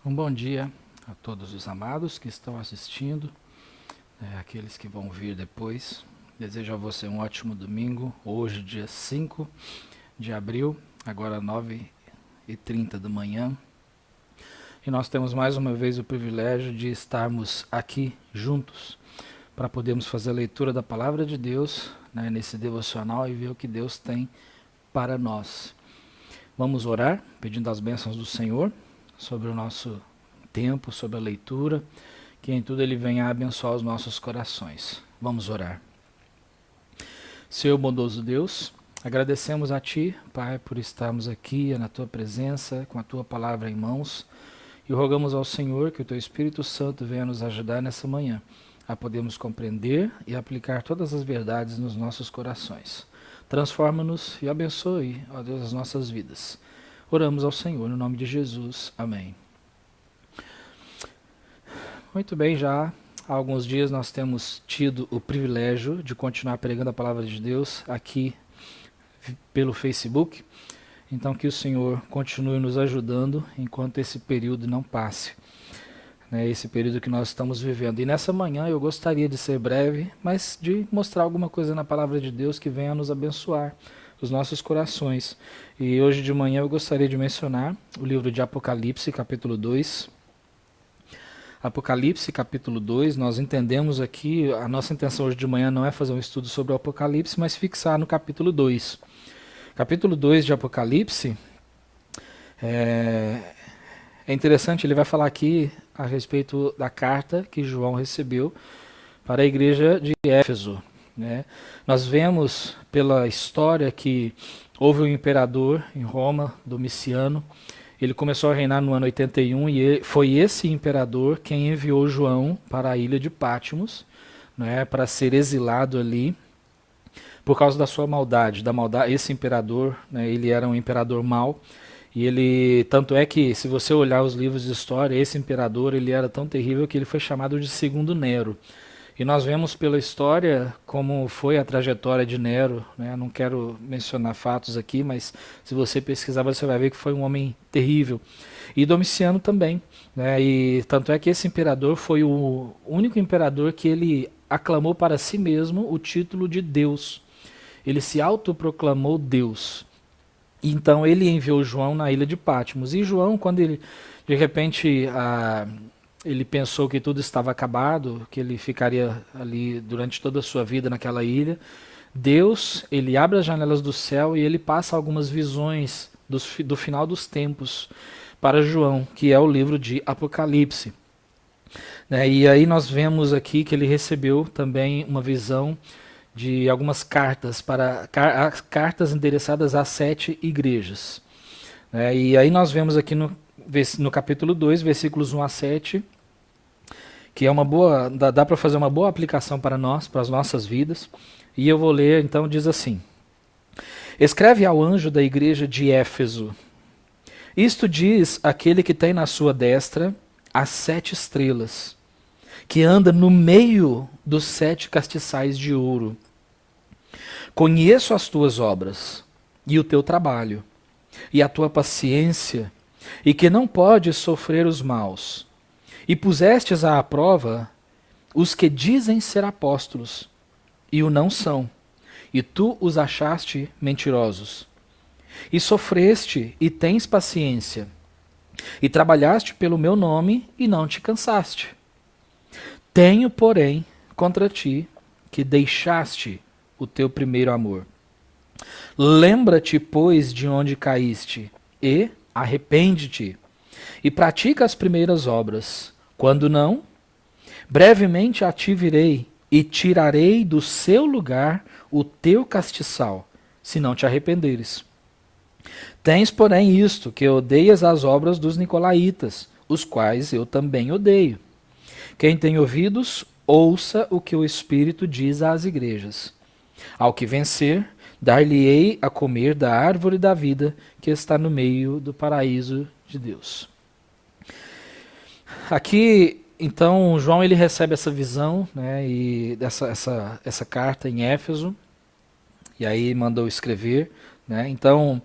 Um bom dia a todos os amados que estão assistindo, aqueles que vão vir depois. Desejo a você um ótimo domingo, hoje dia 5 de abril, agora 9h30 da manhã. E nós temos mais uma vez o privilégio de estarmos aqui juntos para podermos fazer a leitura da Palavra de Deus, nesse devocional e ver o que Deus tem para nós. Vamos orar, pedindo as bênçãos do Senhor sobre o nosso tempo, sobre a leitura, que em tudo Ele venha abençoar os nossos corações. Vamos orar. Senhor bondoso Deus, agradecemos a Ti, Pai, por estarmos aqui na Tua presença, com a Tua palavra em mãos, e rogamos ao Senhor que o Teu Espírito Santo venha nos ajudar nessa manhã, a podermos compreender e aplicar todas as verdades nos nossos corações. Transforma-nos e abençoe, ó Deus, as nossas vidas. Oramos ao Senhor, no nome de Jesus. Amém. Muito bem, já há alguns dias nós temos tido o privilégio de continuar pregando a palavra de Deus aqui pelo Facebook. Então que o Senhor continue nos ajudando enquanto esse período não passe. Esse período que nós estamos vivendo. E nessa manhã eu gostaria de ser breve, mas de mostrar alguma coisa na palavra de Deus que venha nos abençoar os nossos corações. E hoje de manhã eu gostaria de mencionar o livro de Apocalipse, capítulo 2. Apocalipse, capítulo 2, nós entendemos aqui, a nossa intenção hoje de manhã não é fazer um estudo sobre o Apocalipse, mas fixar no capítulo 2. Capítulo 2 de Apocalipse, é interessante, ele vai falar aqui a respeito da carta que João recebeu para a igreja de Éfeso. Nós vemos pela história que houve um imperador em Roma, Domiciano. Ele começou a reinar no ano 81 e foi esse imperador quem enviou João para a ilha de Patmos, para ser exilado ali por causa da sua maldade. Esse imperador, ele era um imperador mau. E ele, tanto é que, se você olhar os livros de história, esse imperador ele era tão terrível que ele foi chamado de Segundo Nero. E nós vemos pela história como foi a trajetória de Nero. Não quero mencionar fatos aqui, mas se você pesquisar você vai ver que foi um homem terrível. E Domiciano também. E tanto é que esse imperador foi o único imperador que ele aclamou para si mesmo o título de Deus. Ele se autoproclamou Deus. Então ele enviou João na ilha de Patmos. E João, quando ele, de repente, ele pensou que tudo estava acabado, que ele ficaria ali durante toda a sua vida naquela ilha, Deus, ele abre as janelas do céu e ele passa algumas visões do final dos tempos para João, que é o livro de Apocalipse. E aí nós vemos aqui que ele recebeu também uma visão de algumas cartas, cartas endereçadas a 7 igrejas. E aí nós vemos aqui no capítulo 2, versículos 1 a 7, que é uma boa, dá para fazer uma boa aplicação para nós, para as nossas vidas. E eu vou ler, então, diz assim: Escreve ao anjo da igreja de Éfeso: Isto diz aquele que tem na sua destra as 7 estrelas, que anda no meio dos 7 castiçais de ouro. Conheço as tuas obras, e o teu trabalho, e a tua paciência, e que não podes sofrer os maus. E pusestes à prova os que dizem ser apóstolos, e o não são, e tu os achaste mentirosos. E sofreste, e tens paciência, e trabalhaste pelo meu nome, e não te cansaste. Tenho, porém, contra ti, que deixaste o teu primeiro amor. Lembra-te, pois, de onde caíste, e arrepende-te, e pratica as primeiras obras. Quando não, brevemente a ti virei, e tirarei do seu lugar o teu castiçal, se não te arrependeres. Tens, porém, isto, que odeias as obras dos nicolaítas, os quais eu também odeio. Quem tem ouvidos, ouça o que o Espírito diz às igrejas. Ao que vencer, dar-lhe-ei a comer da árvore da vida que está no meio do paraíso de Deus. Aqui, então, João ele recebe essa visão, e essa carta em Éfeso, e aí mandou escrever. Então,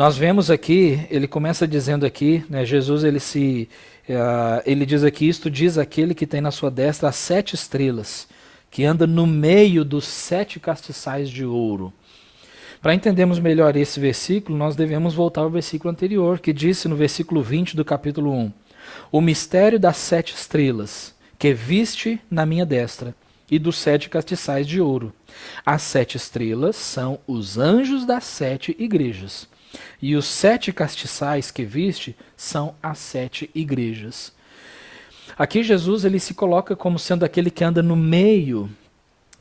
Nós vemos aqui, ele começa dizendo aqui, né, Jesus ele diz aqui, isto diz aquele que tem na sua destra as 7 estrelas, que anda no meio dos 7 castiçais de ouro. Para entendermos melhor esse versículo, nós devemos voltar ao versículo anterior, que disse no versículo 20 do capítulo 1, o mistério das 7 estrelas, que viste na minha destra, e dos 7 castiçais de ouro. As 7 estrelas são os anjos das 7 igrejas. E os 7 castiçais que viste são as 7 igrejas. Aqui Jesus ele se coloca como sendo aquele que anda no meio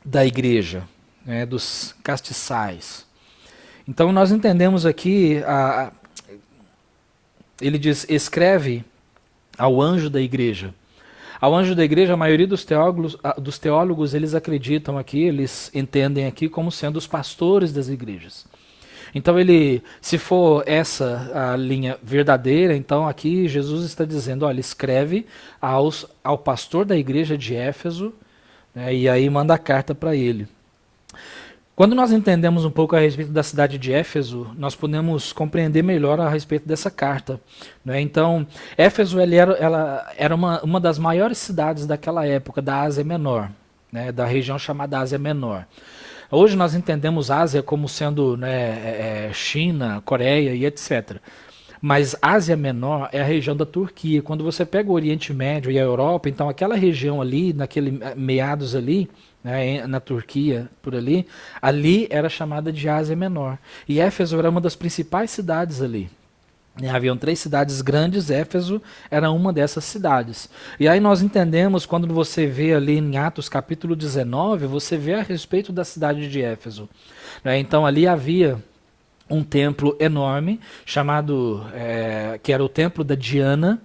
da igreja, né, dos castiçais. Então nós entendemos aqui, ele diz, escreve ao anjo da igreja. Ao anjo da igreja, a maioria dos teólogos eles acreditam aqui, eles entendem aqui como sendo os pastores das igrejas. Então se for essa a linha verdadeira, então aqui Jesus está dizendo, olha, escreve ao pastor da igreja de Éfeso, né, e aí manda a carta para ele. Quando nós entendemos um pouco a respeito da cidade de Éfeso, nós podemos compreender melhor a respeito dessa carta, né? Então, Éfeso ela era uma das maiores cidades daquela época, da Ásia Menor, né, da região chamada Ásia Menor. Hoje nós entendemos Ásia como sendo, né, China, Coreia e etc. Mas Ásia Menor é a região da Turquia. Quando você pega o Oriente Médio e a Europa, então aquela região ali, naquele meados ali, né, na Turquia, por ali era chamada de Ásia Menor. E Éfeso era uma das principais cidades ali. Haviam 3 cidades grandes, Éfeso era uma dessas cidades. E aí nós entendemos, quando você vê ali em Atos capítulo 19, você vê a respeito da cidade de Éfeso. Então ali havia um templo enorme, chamado, que era o templo da Diana.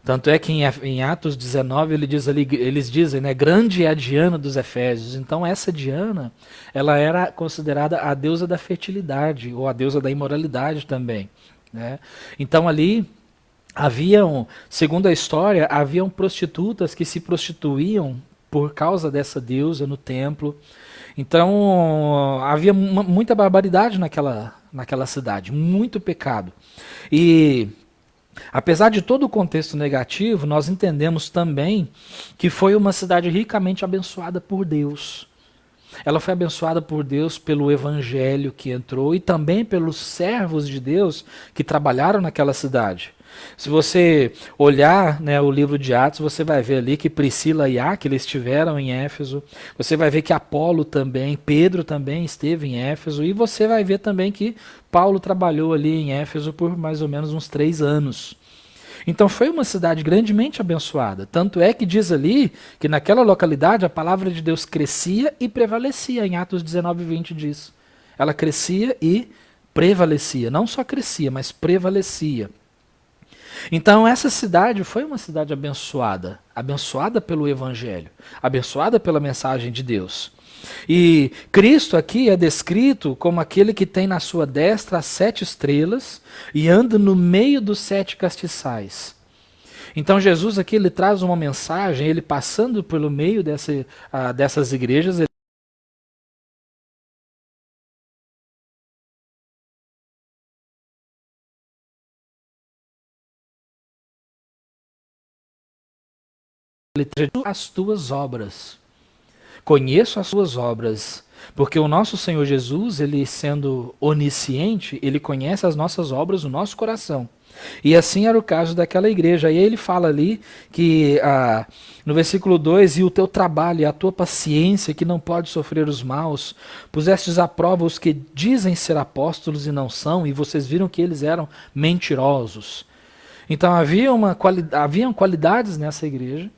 Tanto é que em Atos 19 eles dizem, né, grande é a Diana dos Efésios. Então essa Diana, ela era considerada a deusa da fertilidade, ou a deusa da imoralidade também, né? Então ali segundo a história, haviam prostitutas que se prostituíam por causa dessa deusa no templo. Então havia muita barbaridade naquela cidade, muito pecado. E apesar de todo o contexto negativo, nós entendemos também que foi uma cidade ricamente abençoada por Deus. Ela foi abençoada por Deus pelo evangelho que entrou e também pelos servos de Deus que trabalharam naquela cidade. Se você olhar, né, o livro de Atos, você vai ver ali que Priscila e Áquila estiveram em Éfeso. Você vai ver que Apolo também, Pedro também esteve em Éfeso. E você vai ver também que Paulo trabalhou ali em Éfeso por mais ou menos uns 3 anos. Então foi uma cidade grandemente abençoada. Tanto é que diz ali que naquela localidade a palavra de Deus crescia e prevalecia. Em Atos 19, 20 diz. Ela crescia e prevalecia. Não só crescia, mas prevalecia. Então essa cidade foi uma cidade abençoada. Abençoada pelo Evangelho. Abençoada pela mensagem de Deus. E Cristo aqui é descrito como aquele que tem na sua destra as 7 estrelas e anda no meio dos 7 castiçais. Então Jesus aqui ele traz uma mensagem, ele passando pelo meio dessas igrejas, ele traz as tuas obras. Conheço as suas obras, porque o nosso Senhor Jesus, ele sendo onisciente, ele conhece as nossas obras no nosso coração. E assim era o caso daquela igreja. E aí ele fala ali que no versículo 2, e o teu trabalho e a tua paciência, que não pode sofrer os maus, pusestes à prova os que dizem ser apóstolos e não são, e vocês viram que eles eram mentirosos. Então haviam qualidades nessa igreja,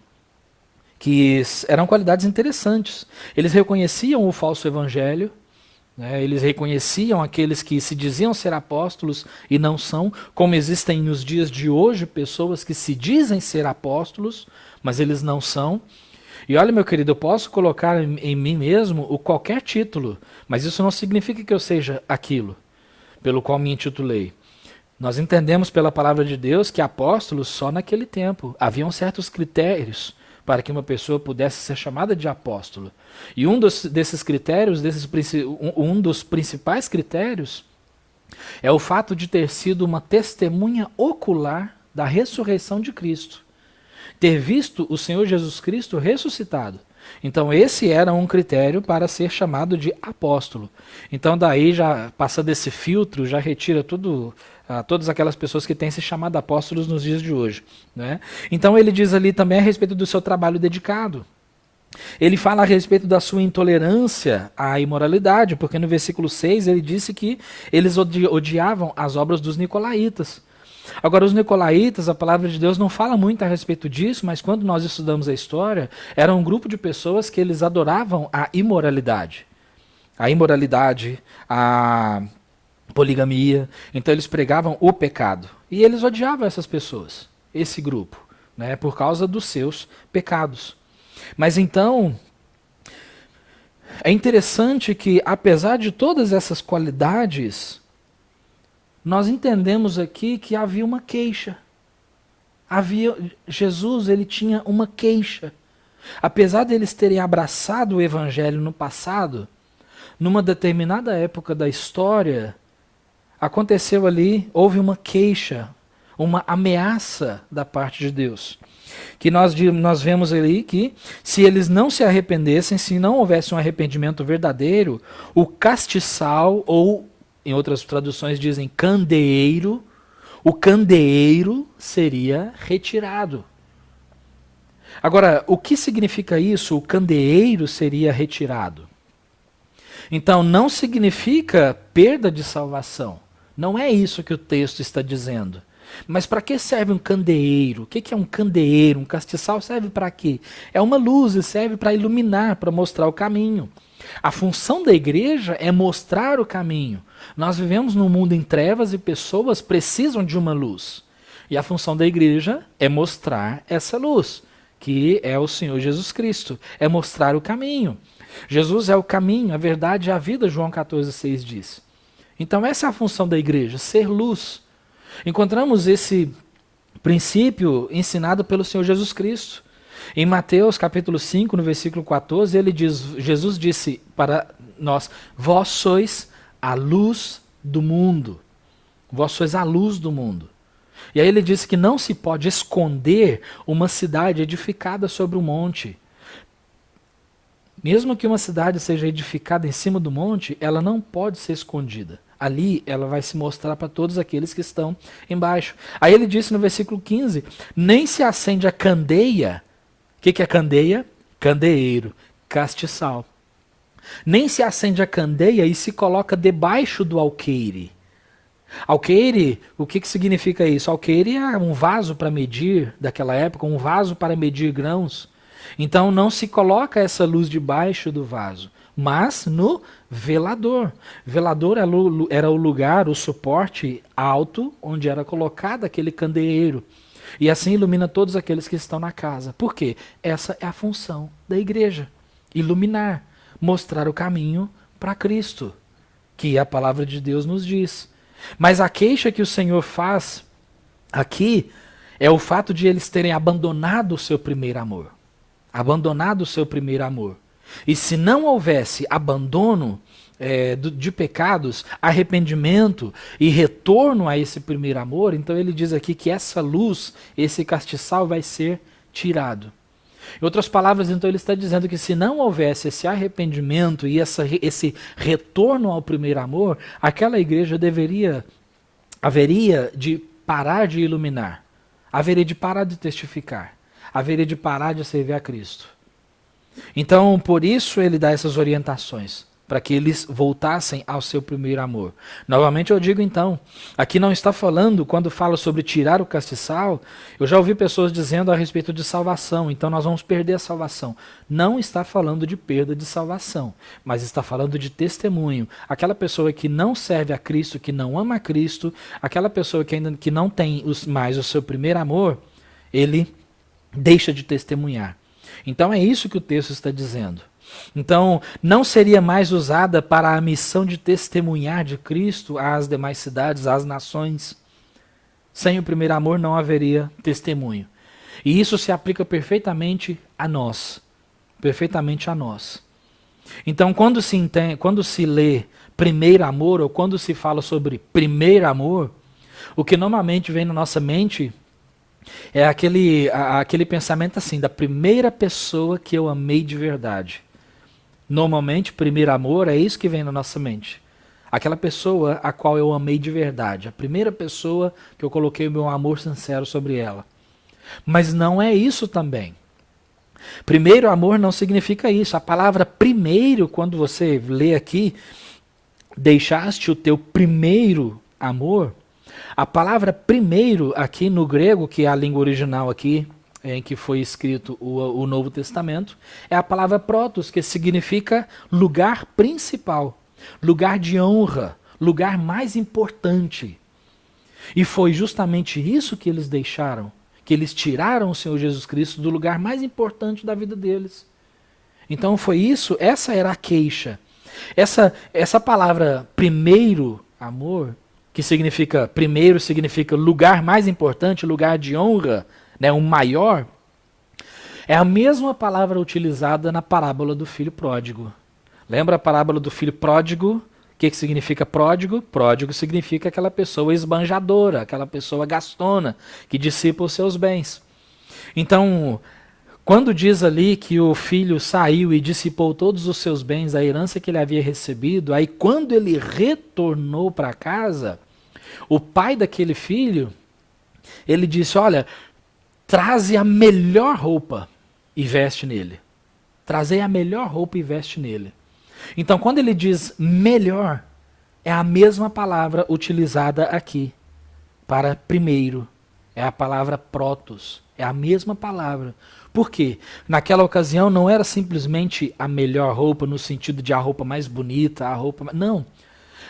que eram qualidades interessantes. Eles reconheciam o falso evangelho, né? Eles reconheciam aqueles que se diziam ser apóstolos e não são, como existem nos dias de hoje pessoas que se dizem ser apóstolos, mas eles não são. E olha, meu querido, eu posso colocar em mim mesmo qualquer título, mas isso não significa que eu seja aquilo pelo qual me intitulei. Nós entendemos pela palavra de Deus que apóstolos só naquele tempo. Haviam certos critérios para que uma pessoa pudesse ser chamada de apóstolo. E um desses critérios, um dos principais critérios, É o fato de ter sido uma testemunha ocular da ressurreição de Cristo. Ter visto o Senhor Jesus Cristo ressuscitado. Então esse era um critério para ser chamado de apóstolo. Então daí, já passando esse filtro, já retira todas aquelas pessoas que têm se chamado apóstolos nos dias de hoje, né? Então ele diz ali também a respeito do seu trabalho dedicado. Ele fala a respeito da sua intolerância à imoralidade, porque no versículo 6 ele disse que eles odiavam as obras dos nicolaítas. Agora, os nicolaítas, a palavra de Deus não fala muito a respeito disso, mas quando nós estudamos a história, era um grupo de pessoas que eles adoravam a imoralidade. A imoralidade, a poligamia. Então eles pregavam o pecado. E eles odiavam essas pessoas, esse grupo, né, por causa dos seus pecados. Mas então, é interessante que, apesar de todas essas qualidades, nós entendemos aqui que havia uma queixa. Jesus, ele tinha uma queixa. Apesar deles terem abraçado o evangelho no passado, numa determinada época da história, aconteceu ali, houve uma queixa, uma ameaça da parte de Deus. Que nós vemos ali que, se eles não se arrependessem, se não houvesse um arrependimento verdadeiro, o castiçal, ou em outras traduções dizem candeeiro, o candeeiro seria retirado. Agora, o que significa isso? O candeeiro seria retirado. Então, não significa perda de salvação. Não é isso que o texto está dizendo. Mas para que serve um candeeiro? O que é um candeeiro? Um castiçal serve para quê? É uma luz e serve para iluminar, para mostrar o caminho. A função da igreja é mostrar o caminho. Nós vivemos num mundo em trevas e pessoas precisam de uma luz. E a função da igreja é mostrar essa luz, que é o Senhor Jesus Cristo. É mostrar o caminho. Jesus é o caminho, a verdade e a vida, João 14,6 diz. Então essa é a função da igreja, ser luz. Encontramos esse princípio ensinado pelo Senhor Jesus Cristo. Em Mateus capítulo 5, no versículo 14, Jesus disse para nós: vós sois a luz do mundo. Vós sois a luz do mundo. E aí ele disse que não se pode esconder uma cidade edificada sobre um monte. Mesmo que uma cidade seja edificada em cima do monte, ela não pode ser escondida. Ali ela vai se mostrar para todos aqueles que estão embaixo. Aí ele disse no versículo 15, nem se acende a candeia. O que é candeia? Candeeiro, castiçal. Nem se acende a candeia e se coloca debaixo do alqueire. Alqueire, o que significa isso? Alqueire é um vaso para medir, daquela época, um vaso para medir grãos. Então não se coloca essa luz debaixo do vaso, mas no velador. Velador era o lugar, o suporte alto onde era colocado aquele candeeiro. E assim ilumina todos aqueles que estão na casa. Por quê? Essa é a função da igreja. Iluminar, mostrar o caminho para Cristo, que a palavra de Deus nos diz. Mas a queixa que o Senhor faz aqui é o fato de eles terem abandonado o seu primeiro amor. Abandonado o seu primeiro amor. E se não houvesse abandono de pecados, arrependimento e retorno a esse primeiro amor, então ele diz aqui que essa luz, esse castiçal vai ser tirado. Em outras palavras, então ele está dizendo que se não houvesse esse arrependimento e esse retorno ao primeiro amor, aquela igreja haveria de parar de iluminar, haveria de parar de testificar, haveria de parar de servir a Cristo. Então, por isso ele dá essas orientações, para que eles voltassem ao seu primeiro amor. Novamente eu digo então, aqui não está falando, quando fala sobre tirar o castiçal, eu já ouvi pessoas dizendo a respeito de salvação, então nós vamos perder a salvação. Não está falando de perda de salvação, mas está falando de testemunho. Aquela pessoa que não serve a Cristo, que não ama a Cristo, aquela pessoa que ainda que não tem mais o seu primeiro amor, ele deixa de testemunhar. Então é isso que o texto está dizendo. Então, não seria mais usada para a missão de testemunhar de Cristo às demais cidades, às nações. Sem o primeiro amor não haveria testemunho. E isso se aplica perfeitamente a nós. Perfeitamente a nós. Então, quando se lê primeiro amor, ou quando se fala sobre primeiro amor, o que normalmente vem na nossa mente é aquele pensamento assim, da primeira pessoa que eu amei de verdade. Normalmente, primeiro amor é isso que vem na nossa mente. Aquela pessoa a qual eu amei de verdade. A primeira pessoa que eu coloquei o meu amor sincero sobre ela. Mas não é isso também. Primeiro amor não significa isso. A palavra primeiro, quando você lê aqui, deixaste o teu primeiro amor. A palavra primeiro aqui no grego, que é a língua original aqui, em que foi escrito o Novo Testamento, é a palavra protos, que significa lugar principal, lugar de honra, lugar mais importante. E foi justamente isso que eles deixaram, que eles tiraram o Senhor Jesus Cristo do lugar mais importante da vida deles. Então foi isso, essa era a queixa. Essa palavra primeiro amor, que significa primeiro, significa lugar mais importante, lugar de honra, né, o maior, é a mesma palavra utilizada na parábola do filho pródigo. Lembra a parábola do filho pródigo? O que significa pródigo? Pródigo significa aquela pessoa esbanjadora, aquela pessoa gastona, que dissipa os seus bens. Então, quando diz ali que o filho saiu e dissipou todos os seus bens, a herança que ele havia recebido, aí quando ele retornou para casa, o pai daquele filho, ele disse, olha, traze a melhor roupa e veste nele. Trazei a melhor roupa e veste nele. Então, quando ele diz melhor, é a mesma palavra utilizada aqui para primeiro. É a palavra protos. É a mesma palavra. Por quê? Naquela ocasião não era simplesmente a melhor roupa no sentido de a roupa mais bonita, a roupa... Não.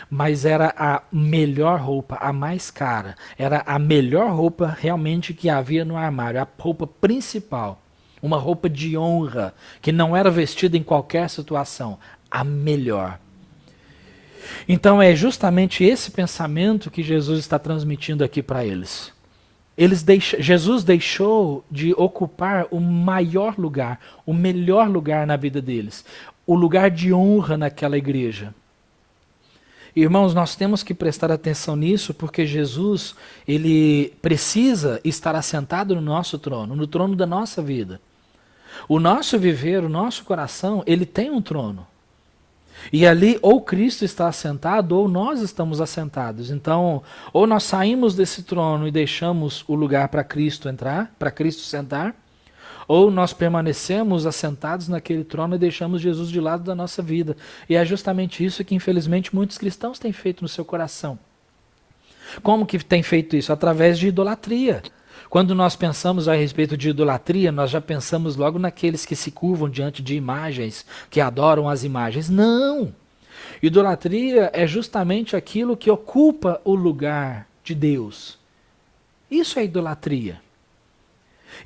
Mas era a melhor roupa, a mais cara. Era a melhor roupa realmente que havia no armário, a roupa principal. Uma roupa de honra, que não era vestida em qualquer situação. A melhor. Então é justamente esse pensamento que Jesus está transmitindo aqui para eles. Jesus deixou de ocupar o maior lugar, o melhor lugar na vida deles. O lugar de honra naquela igreja. Irmãos, nós temos que prestar atenção nisso porque Jesus, ele precisa estar assentado no nosso trono, no trono da nossa vida. O nosso viver, o nosso coração, ele tem um trono. E ali ou Cristo está assentado ou nós estamos assentados. Então, ou nós saímos desse trono e deixamos o lugar para Cristo entrar, para Cristo sentar, ou nós permanecemos assentados naquele trono e deixamos Jesus de lado da nossa vida. E é justamente isso que, infelizmente, muitos cristãos têm feito no seu coração. Como que tem feito isso? Através de idolatria. Quando nós pensamos a respeito de idolatria, nós já pensamos logo naqueles que se curvam diante de imagens, que adoram as imagens. Não! Idolatria é justamente aquilo que ocupa o lugar de Deus. Isso é idolatria.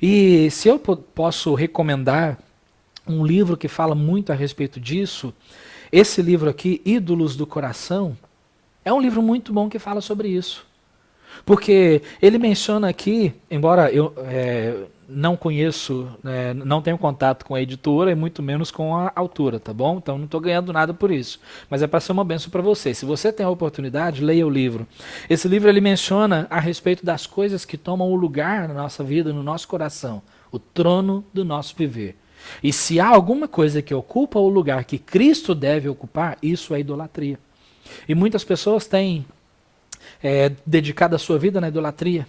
E se eu posso recomendar um livro que fala muito a respeito disso, esse livro aqui, Ídolos do Coração, é um livro muito bom que fala sobre isso. Porque ele menciona aqui, embora eu não conheço, não tenho contato com a editora e muito menos com a autora, tá bom? Então não estou ganhando nada por isso. Mas é para ser uma bênção para você. Se você tem a oportunidade, leia o livro. Esse livro ele menciona a respeito das coisas que tomam o lugar na nossa vida, no nosso coração. O trono do nosso viver. E se há alguma coisa que ocupa o lugar que Cristo deve ocupar, isso é idolatria. E muitas pessoas têm dedicado a sua vida na idolatria.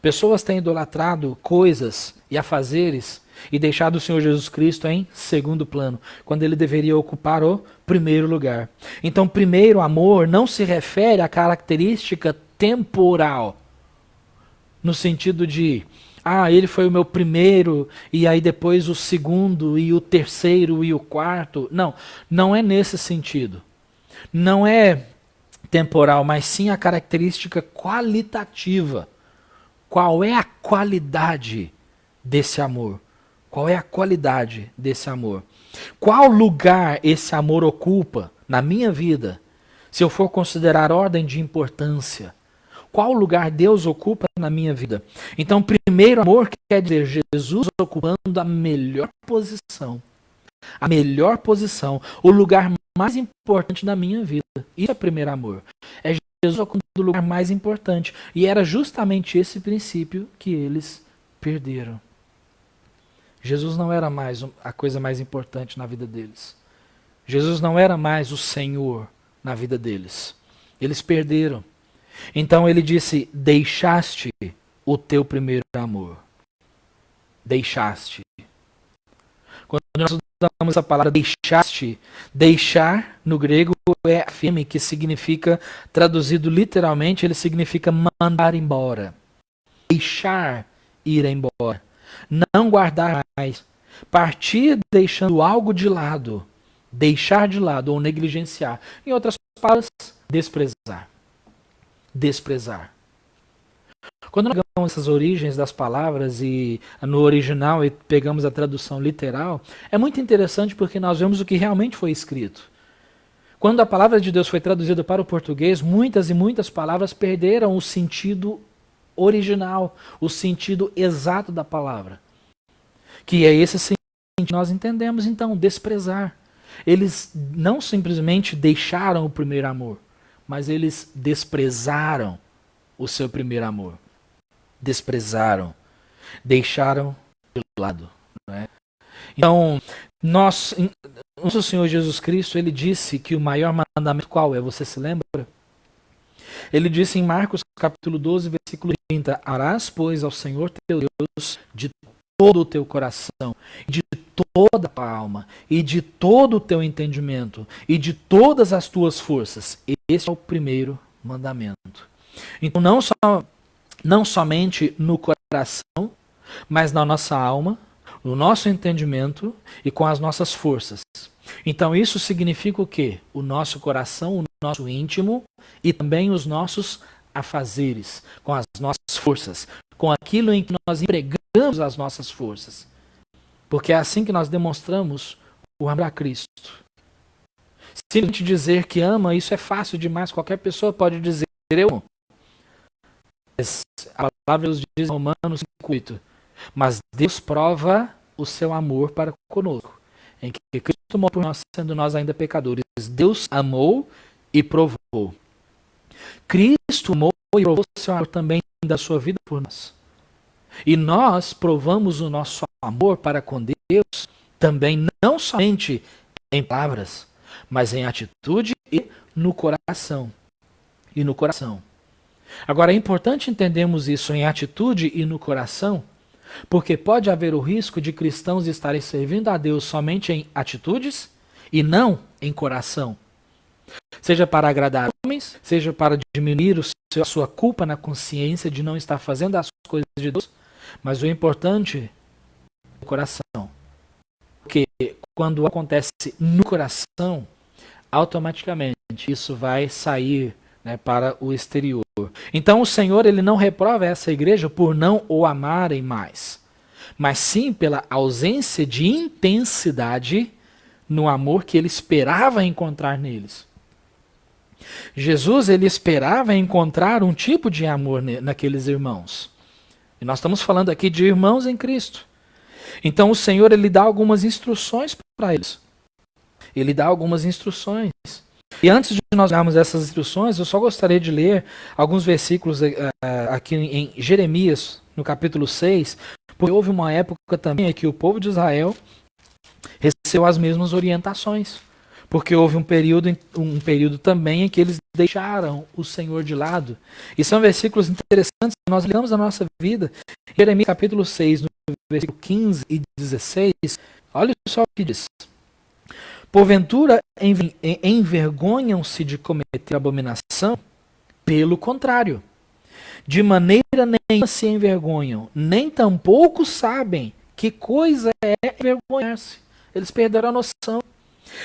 Pessoas têm idolatrado coisas e afazeres e deixado o Senhor Jesus Cristo em segundo plano, quando ele deveria ocupar o primeiro lugar. Então, primeiro amor não se refere à característica temporal, no sentido de, ele foi o meu primeiro, e aí depois o segundo, e o terceiro, e o quarto. Não, não é nesse sentido. Não é temporal, mas sim a característica qualitativa. Qual é a qualidade desse amor? Qual é a qualidade desse amor? Qual lugar esse amor ocupa na minha vida? Se eu for considerar ordem de importância, qual lugar Deus ocupa na minha vida? Então, primeiro amor quer dizer Jesus ocupando a melhor posição. a melhor posição, o lugar mais importante da minha vida. Isso é primeiro amor. É Jesus ocupando o lugar mais importante. E era justamente esse princípio que eles perderam. Jesus não era mais a coisa mais importante na vida deles. Jesus não era mais o Senhor na vida deles. Eles perderam. Então ele disse: deixaste o teu primeiro amor. Deixaste. Quando nós usamos essa palavra deixaste, deixar no grego é afirme, que significa, traduzido literalmente, ele significa mandar embora. Deixar ir embora. Não guardar mais. Partir deixando algo de lado. Deixar de lado ou negligenciar. Em outras palavras, desprezar. Desprezar. Quando nós pegamos essas origens das palavras e no original e pegamos a tradução literal, é muito interessante porque nós vemos o que realmente foi escrito. Quando a palavra de Deus foi traduzida para o português, muitas e muitas palavras perderam o sentido original, o sentido exato da palavra. Que é esse sentido que nós entendemos, então, desprezar. Eles não simplesmente deixaram o primeiro amor, mas eles desprezaram o seu primeiro amor. Desprezaram. Deixaram de lado. Não é? Então, nosso Senhor Jesus Cristo, ele disse que o maior mandamento qual é? Você se lembra? Ele disse em Marcos capítulo 12, versículo 30, Arás, pois, ao Senhor teu Deus de todo o teu coração, de toda a tua alma, e de todo o teu entendimento, e de todas as tuas forças. Esse é o primeiro mandamento. Então não somente no coração, mas na nossa alma, no nosso entendimento e com as nossas forças. Então isso significa o quê? O nosso coração, o nosso íntimo e também os nossos afazeres, com as nossas forças, com aquilo em que nós empregamos as nossas forças. Porque é assim que nós demonstramos o amor a Cristo. Se a gente dizer que ama, isso é fácil demais, qualquer pessoa pode dizer eu amo. A palavra Deus diz em Romanos 5:8, mas Deus prova o seu amor para conosco, em que Cristo morreu por nós, sendo nós ainda pecadores. Deus amou e provou. Cristo amou e provou o seu amor também da sua vida por nós. E nós provamos o nosso amor para com Deus também, não somente em palavras, mas em atitude e no coração. E no coração. Agora é importante entendermos isso em atitude e no coração, porque pode haver o risco de cristãos estarem servindo a Deus somente em atitudes e não em coração. Seja para agradar homens, seja para diminuir a sua culpa na consciência de não estar fazendo as coisas de Deus, mas o importante é o coração. Porque quando acontece no coração, automaticamente isso vai sair, né, para o exterior. Então o Senhor, ele não reprova essa igreja por não o amarem mais, mas sim pela ausência de intensidade no amor que ele esperava encontrar neles. Jesus, ele esperava encontrar um tipo de amor naqueles irmãos. E nós estamos falando aqui de irmãos em Cristo. Então o Senhor, ele dá algumas instruções para eles. Ele dá algumas instruções. E antes de nós darmos essas instruções, eu só gostaria de ler alguns versículos aqui em Jeremias, no capítulo 6, porque houve uma época também em que o povo de Israel recebeu as mesmas orientações. Porque houve um período também em que eles deixaram o Senhor de lado. E são versículos interessantes que nós ligamos à nossa vida. Jeremias capítulo 6, no versículo 15 e 16, olha só o que diz. Porventura envergonham-se de cometer abominação? Pelo contrário, de maneira nenhuma se envergonham, nem tampouco sabem que coisa é envergonhar-se. Eles perderam a noção.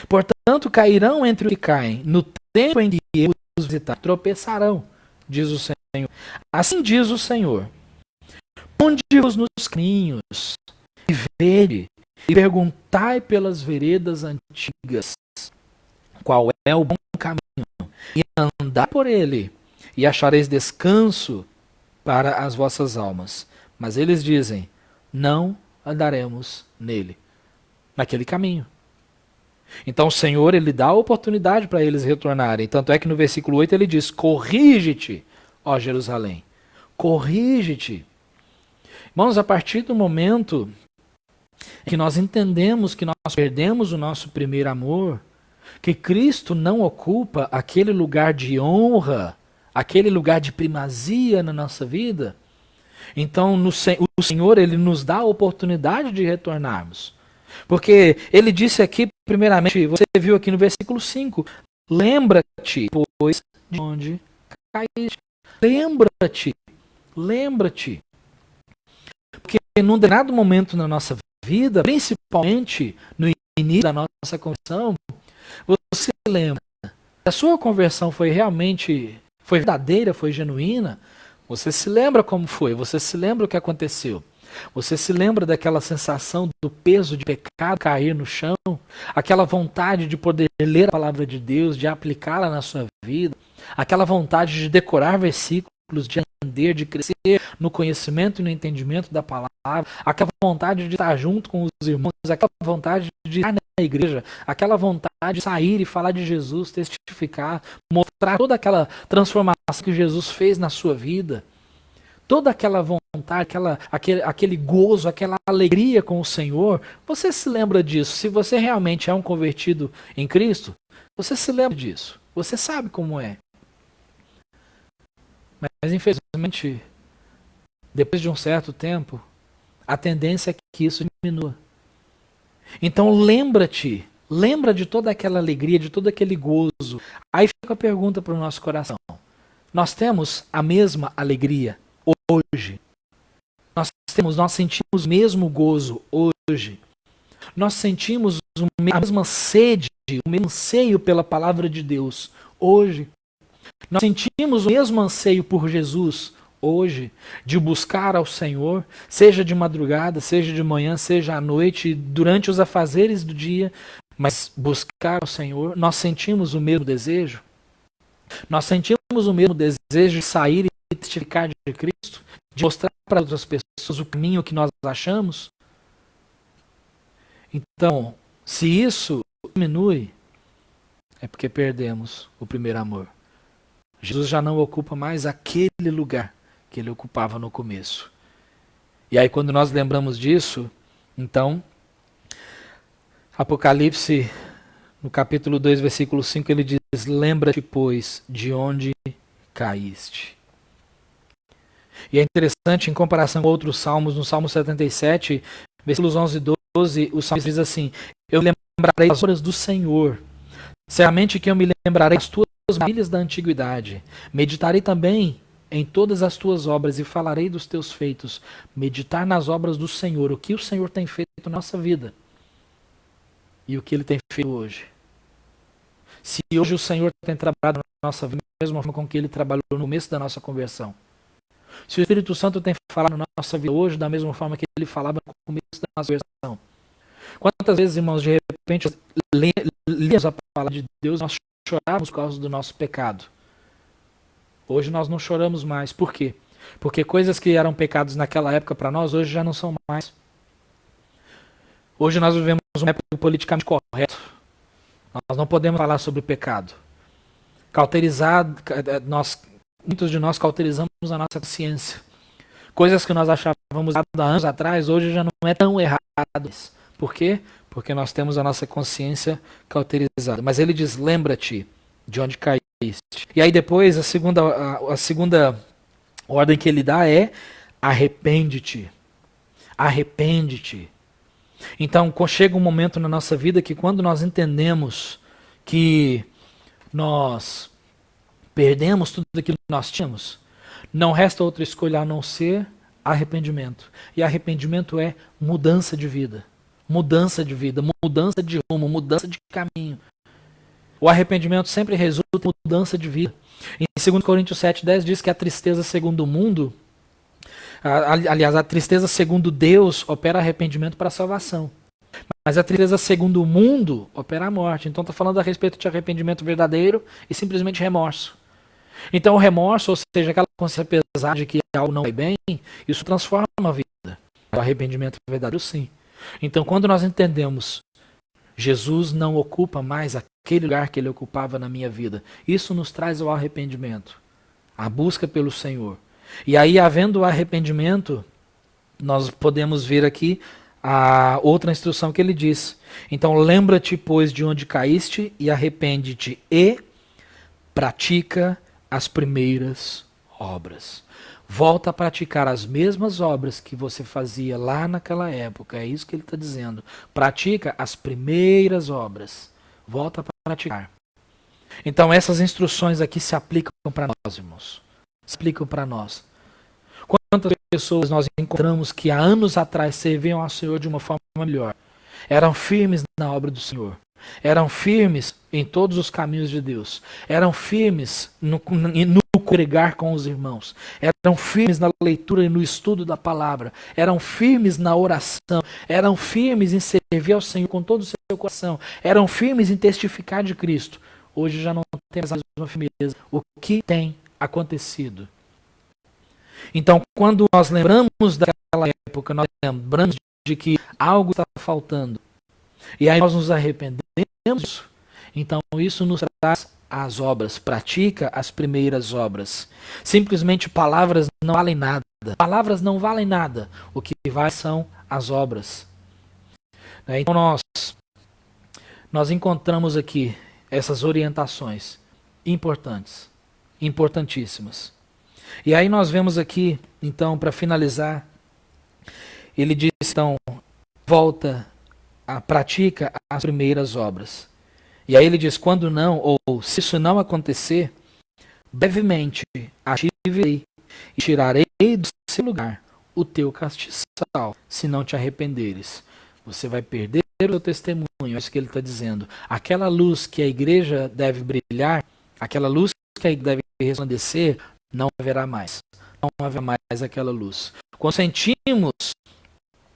Portanto, cairão entre os que caem. No tempo em que eu os visitar, tropeçarão, diz o Senhor. Assim diz o Senhor. Ponde-vos nos caminhos, e vede, e perguntai pelas veredas antigas, qual é o bom caminho, e andai por ele, e achareis descanso para as vossas almas. Mas eles dizem, não andaremos nele, naquele caminho. Então o Senhor, ele dá a oportunidade para eles retornarem. Tanto é que no versículo 8 ele diz: corrige-te, ó Jerusalém, corrige-te. Irmãos, a partir do momento que nós entendemos que nós perdemos o nosso primeiro amor, que Cristo não ocupa aquele lugar de honra, aquele lugar de primazia na nossa vida, então o Senhor, ele nos dá a oportunidade de retornarmos. Porque ele disse aqui, primeiramente, você viu aqui no versículo 5, lembra-te, pois, de onde caíste. Lembra-te. Porque num determinado momento na nossa vida, principalmente no início da nossa conversão, você lembra, se a sua conversão foi verdadeira, foi genuína, você se lembra como foi, você se lembra o que aconteceu. Você se lembra daquela sensação do peso de pecado cair no chão, aquela vontade de poder ler a palavra de Deus, de aplicá-la na sua vida, aquela vontade de decorar versículos, de aprender, de crescer no conhecimento e no entendimento da palavra, aquela vontade de estar junto com os irmãos, aquela vontade de estar na igreja, aquela vontade de sair e falar de Jesus, testificar, mostrar toda aquela transformação que Jesus fez na sua vida. Toda aquela vontade, aquele gozo, aquela alegria com o Senhor, você se lembra disso. Se você realmente é um convertido em Cristo, você se lembra disso. Você sabe como é. Mas infelizmente, depois de um certo tempo, a tendência é que isso diminua. Então lembra de toda aquela alegria, de todo aquele gozo. Aí fica a pergunta para o nosso coração. Nós temos a mesma alegria hoje? Nós sentimos o mesmo gozo hoje? Nós sentimos a mesma sede, o mesmo anseio pela palavra de Deus hoje? Nós sentimos o mesmo anseio por Jesus hoje, de buscar ao Senhor, seja de madrugada, seja de manhã, seja à noite, durante os afazeres do dia, mas buscar ao Senhor? Nós sentimos o mesmo desejo? Nós sentimos o mesmo desejo de sair e testificar de Cristo? De mostrar para outras pessoas o caminho que nós achamos? Então, se isso diminui, é porque perdemos o primeiro amor. Jesus já não ocupa mais aquele lugar que ele ocupava no começo. E aí quando nós lembramos disso, então, Apocalipse, no capítulo 2, versículo 5, ele diz: lembra-te, pois, de onde caíste. E é interessante, em comparação com outros salmos, no Salmo 77, versículos 11 e 12, o salmo diz assim: eu lembrarei das obras do Senhor, certamente que eu me lembrarei das tuas maravilhas da antiguidade, meditarei também em todas as tuas obras e falarei dos teus feitos. Meditar nas obras do Senhor, o que o Senhor tem feito na nossa vida e o que ele tem feito hoje. Se hoje o Senhor tem trabalhado na nossa vida da mesma forma com que ele trabalhou no começo da nossa conversão, se o Espírito Santo tem falado na nossa vida hoje da mesma forma que ele falava no começo da nossa conversão, quantas vezes, irmãos, de repente lemos a palavra de Deus, nós chorávamos por causa do nosso pecado. Hoje nós não choramos mais. Por quê? Porque coisas que eram pecados naquela época para nós, hoje já não são mais. Hoje nós vivemos uma época politicamente correta. Nós não podemos falar sobre pecado. Muitos de nós cauterizamos a nossa consciência. Coisas que nós achávamos há anos atrás, hoje já não é tão erradas. Por quê? Porque nós temos a nossa consciência cauterizada. Mas ele diz: lembra-te de onde caíste. E aí depois a segunda ordem que ele dá é: arrepende-te. Arrepende-te. Então chega um momento na nossa vida que, quando nós entendemos que nós perdemos tudo aquilo que nós tínhamos, não resta outra escolha a não ser arrependimento. E arrependimento é mudança de vida. Mudança de vida, mudança de rumo, mudança de caminho. O arrependimento sempre resulta em mudança de vida. Em 2 Coríntios 7,10 diz que a tristeza segundo o mundo, aliás, a tristeza segundo Deus opera arrependimento para a salvação. Mas a tristeza segundo o mundo opera a morte. Então está falando a respeito de arrependimento verdadeiro e simplesmente remorso. Então o remorso, ou seja, aquela consciência pesada de que algo não vai bem, isso transforma a vida. O arrependimento verdadeiro, sim. Então quando nós entendemos Jesus não ocupa mais aquele lugar que ele ocupava na minha vida. Isso nos traz ao arrependimento, a busca pelo Senhor. E aí, havendo o arrependimento, nós podemos ver aqui a outra instrução que ele diz. Então, lembra-te, pois, de onde caíste e arrepende-te e pratica as primeiras obras. Volta a praticar as mesmas obras que você fazia lá naquela época. É isso que ele está dizendo. Pratica as primeiras obras. Volta a praticar. Então, essas instruções aqui se aplicam para nós, irmãos. Se aplicam para nós. Quantas pessoas nós encontramos que há anos atrás serviam ao Senhor de uma forma melhor? Eram firmes na obra do Senhor. Eram firmes em todos os caminhos de Deus. Eram firmes no congregar com os irmãos. Eram firmes na leitura e no estudo da palavra. Eram firmes na oração. Eram firmes em servir ao Senhor com todo o seu coração. Eram firmes em testificar de Cristo. Hoje já não temos a mesma firmeza. O que tem acontecido? Então, quando nós lembramos daquela época, nós lembramos de que algo está faltando. E aí nós nos arrependemos. Então, isso nos traz as obras. Pratica as primeiras obras. Simplesmente palavras não valem nada. Palavras não valem nada. O que vale são as obras. Então, nós encontramos aqui essas orientações importantes, importantíssimas. E aí nós vemos aqui, então, para finalizar, ele diz, então, pratica as primeiras obras. E aí ele diz, quando não, ou se isso não acontecer, brevemente ativarei e tirarei do seu lugar o teu castiçal, se não te arrependeres. Você vai perder o teu testemunho, é isso que ele está dizendo. Aquela luz que a igreja deve brilhar, aquela luz que a igreja deve resplandecer, não haverá mais. Não haverá mais aquela luz. Quando sentimos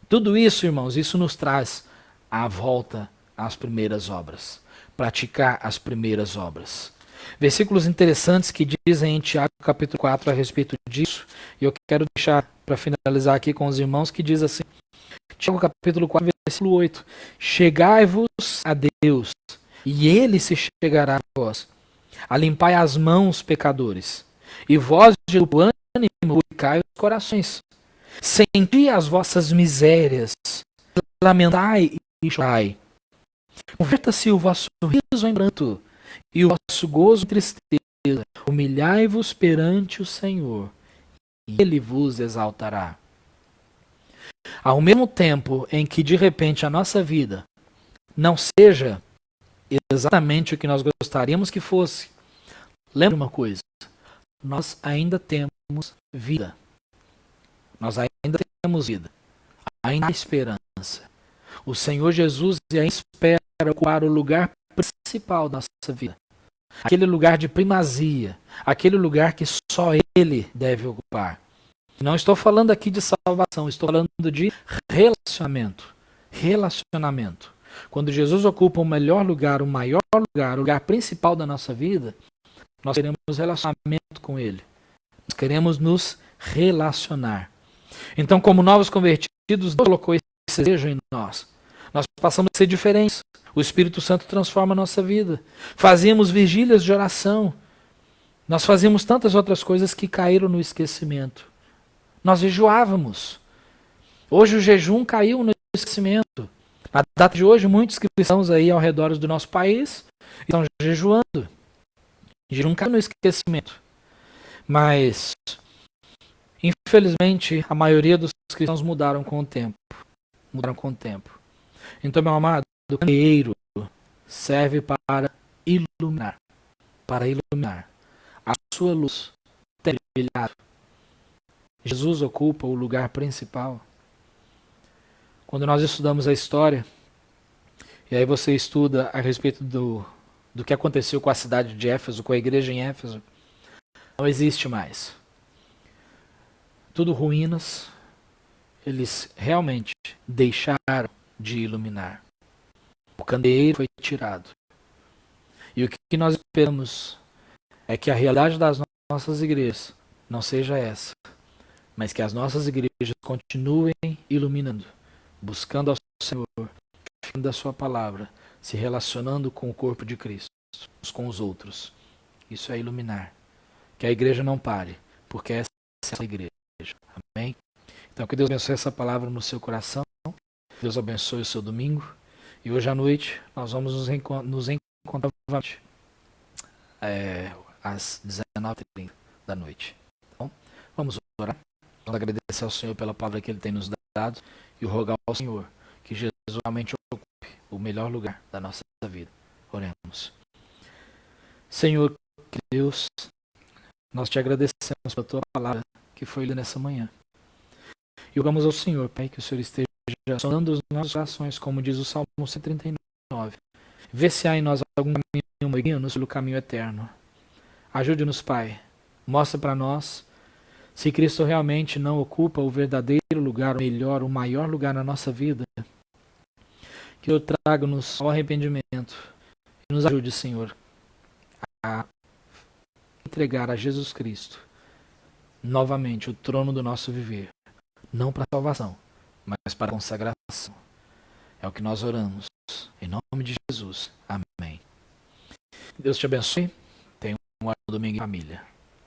tudo isso, irmãos, isso nos traz a volta às primeiras obras. Praticar as primeiras obras. Versículos interessantes que dizem em Tiago capítulo 4 a respeito disso. E eu quero deixar para finalizar aqui com os irmãos, que diz assim. Tiago capítulo 4, versículo 8. Chegai-vos a Deus, e Ele se chegará a vós. Alimpai as mãos, pecadores. E vós, de duplo ânimo, purificai os corações. Senti as vossas misérias, lamentai e chorai. Converta-se o vosso riso em pranto, e o vosso gozo em tristeza. Humilhai-vos perante o Senhor, e Ele vos exaltará. Ao mesmo tempo em que, de repente, a nossa vida não seja exatamente o que nós gostaríamos que fosse, lembre uma coisa. Nós ainda temos vida. Nós ainda temos vida. Ainda há esperança. O Senhor Jesus ainda espera ocupar o lugar principal da nossa vida. Aquele lugar de primazia. Aquele lugar que só Ele deve ocupar. Não estou falando aqui de salvação. Estou falando de relacionamento. Relacionamento. Quando Jesus ocupa o melhor lugar, o maior lugar, o lugar principal da nossa vida, nós queremos relacionamento com Ele. Nós queremos nos relacionar. Então, como novos convertidos, Deus colocou esse desejo em nós. Nós passamos a ser diferentes. O Espírito Santo transforma a nossa vida. Fazíamos vigílias de oração. Nós fazíamos tantas outras coisas que caíram no esquecimento. Nós jejuávamos. Hoje o jejum caiu no esquecimento. Na data de hoje, muitos cristãos aí ao redor do nosso país estão jejuando. Jejum caiu no esquecimento. Mas, infelizmente, a maioria dos cristãos mudaram com o tempo. Mudaram com o tempo. Então, meu amado, o candeeiro serve para iluminar. Para iluminar. A sua luz tem brilhado. Jesus ocupa o lugar principal. Quando nós estudamos a história, e aí você estuda a respeito do que aconteceu com a cidade de Éfeso, com a igreja em Éfeso, não existe mais. Tudo ruínas, eles realmente deixaram de iluminar. O candeeiro foi tirado. E o que nós esperamos é que a realidade das nossas igrejas não seja essa, mas que as nossas igrejas continuem iluminando, buscando ao Senhor, da sua palavra, se relacionando com o corpo de Cristo, uns com os outros. Isso é iluminar. Que a igreja não pare, porque essa é a igreja. Amém? Então que Deus abençoe essa palavra no seu coração. Deus abençoe o seu domingo. E hoje à noite nós vamos nos encontrar novamente às 19h30 da noite. Então, vamos orar. Vamos agradecer ao Senhor pela palavra que Ele tem nos dado e rogar ao Senhor que Jesus realmente ocupe o melhor lugar da nossa vida. Oremos. Senhor, que Deus, nós te agradecemos pela tua palavra que foi lida nessa manhã. E rogamos ao Senhor, Pai, que o Senhor esteja sondando os nossos corações, como diz o Salmo 139. Vê se há em nós algum caminho, guia-nos pelo caminho eterno. Ajude-nos, Pai. Mostra para nós se Cristo realmente não ocupa o verdadeiro lugar, o melhor, o maior lugar na nossa vida. Que eu traga-nos ao arrependimento e nos ajude, Senhor, a entregar a Jesus Cristo novamente o trono do nosso viver. Não para salvação, mas para consagração. É o que nós oramos. Em nome de Jesus. Amém. Deus te abençoe. Tenha um ótimo domingo em família.